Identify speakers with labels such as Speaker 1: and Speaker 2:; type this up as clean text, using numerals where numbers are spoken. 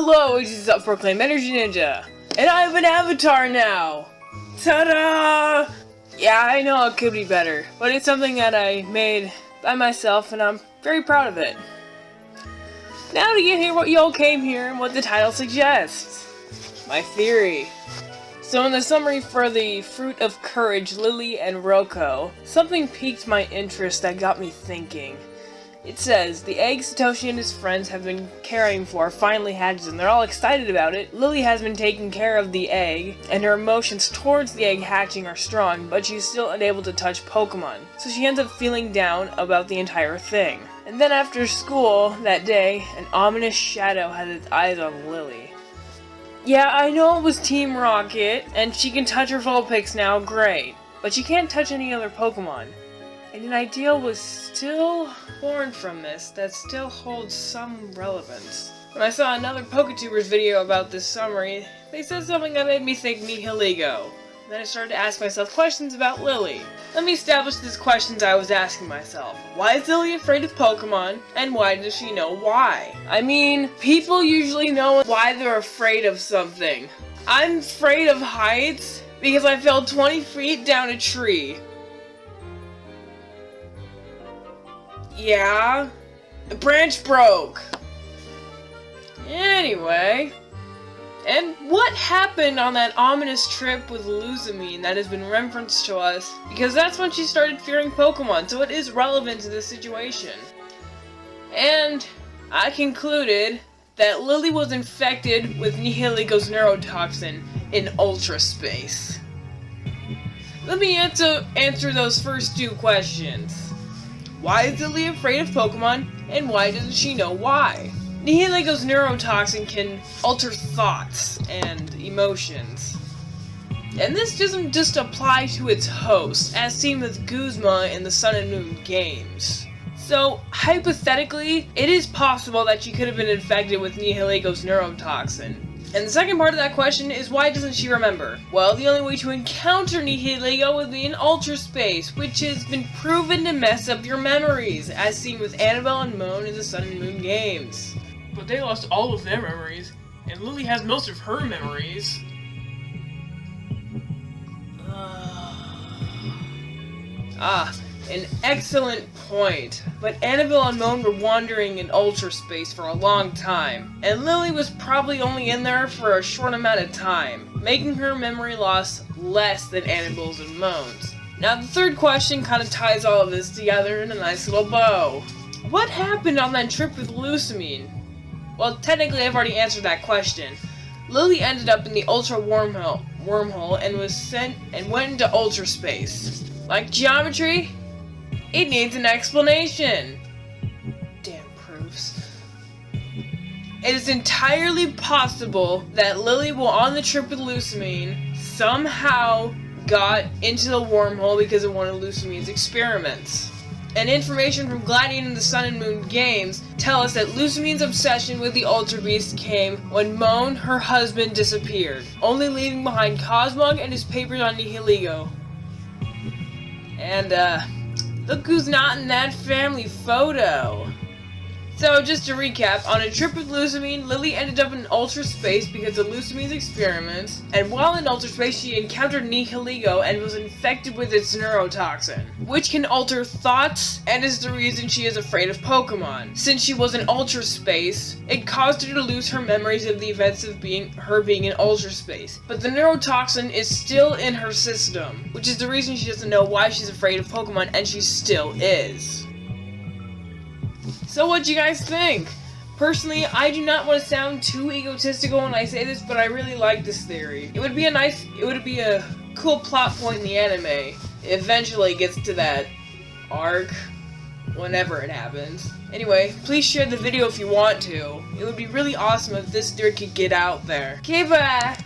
Speaker 1: Hello, it is self-proclaimed Energy Ninja, and I have an avatar now! Ta-da! Yeah, I know it could be better, but it's something that I made by myself, and I'm very proud of it. Now to get here what y'all came here and what the title suggests. My theory. So in the summary for the Fruit of Courage, Lillie and Roko, something piqued my interest that got me thinking. It says, the egg Satoshi and his friends have been caring for finally hatches and they're all excited about it. Lillie has been taking care of the egg, and her emotions towards the egg hatching are strong, but she's still unable to touch Pokemon, so she ends up feeling down about the entire thing. And then after school, that day, an ominous shadow has its eyes on Lillie. Yeah, I know it was Team Rocket, and she can touch her Vulpix now, great, but she can't touch any other Pokemon. And an idea was still born from this that still holds some relevance. When I saw another PokeTubers video about this summary, they said something that made me think Nihilego. Then I started to ask myself questions about Lillie. Let me establish these questions I was asking myself. Why is Lillie afraid of Pokemon? And why does she know why? I mean, people usually know why they're afraid of something. I'm afraid of heights because I fell 20 feet down a tree. Yeah, the branch broke. Anyway, and what happened on that ominous trip with Luzamine that has been referenced to us? Because that's when she started fearing Pokemon, so it is relevant to this situation. And I concluded that Lillie was infected with Nihilego's neurotoxin in Ultra Space. Let me answer those first two questions. Why is Lillie afraid of Pokemon, and why doesn't she know why? Nihilego's neurotoxin can alter thoughts and emotions. And this doesn't just apply to its host, as seen with Guzma in the Sun and Moon games. So, hypothetically, it is possible that she could have been infected with Nihilego's neurotoxin. And the second part of that question is, why doesn't she remember? Well, the only way to encounter Nihilego would be in Ultra Space, which has been proven to mess up your memories, as seen with Annabelle and Moan in the Sun and Moon games.
Speaker 2: But they lost all of their memories, and Lillie has most of her memories.
Speaker 1: An excellent point. But Annabelle and Moan were wandering in Ultra Space for a long time, and Lillie was probably only in there for a short amount of time, making her memory loss less than Annabelle's and Moan's. Now the third question kind of ties all of this together in a nice little bow. What happened on that trip with Luzamine? Well, technically I've already answered that question. Lillie ended up in the Ultra wormhole and was sent and went into Ultra Space. Like geometry? It needs an explanation. Damn proofs. It is entirely possible that Lillie, while on the trip with Luzamine, somehow got into the wormhole because of one of Luzamine's experiments. And information from Gladiator and the Sun and Moon games tell us that Luzamine's obsession with the Ultra Beast came when Moan, her husband, disappeared, only leaving behind Cosmog and his papers on Nihilego. And, look who's not in that family photo. So, just to recap, on a trip with Luzamine, Lillie ended up in Ultra Space because of Luzamine's experiments, and while in Ultra Space, she encountered Nihilego and was infected with its neurotoxin, which can alter thoughts and is the reason she is afraid of Pokemon. Since she was in Ultra Space, it caused her to lose her memories of the events of her being in Ultra Space, but the neurotoxin is still in her system, which is the reason she doesn't know why she's afraid of Pokemon, and she still is. So what do you guys think? Personally, I do not want to sound too egotistical when I say this, but I really like this theory. It would be a cool plot point in the anime. Eventually gets to that arc, whenever it happens. Anyway, please share the video if you want to. It would be really awesome if this theory could get out there. Okay, bye!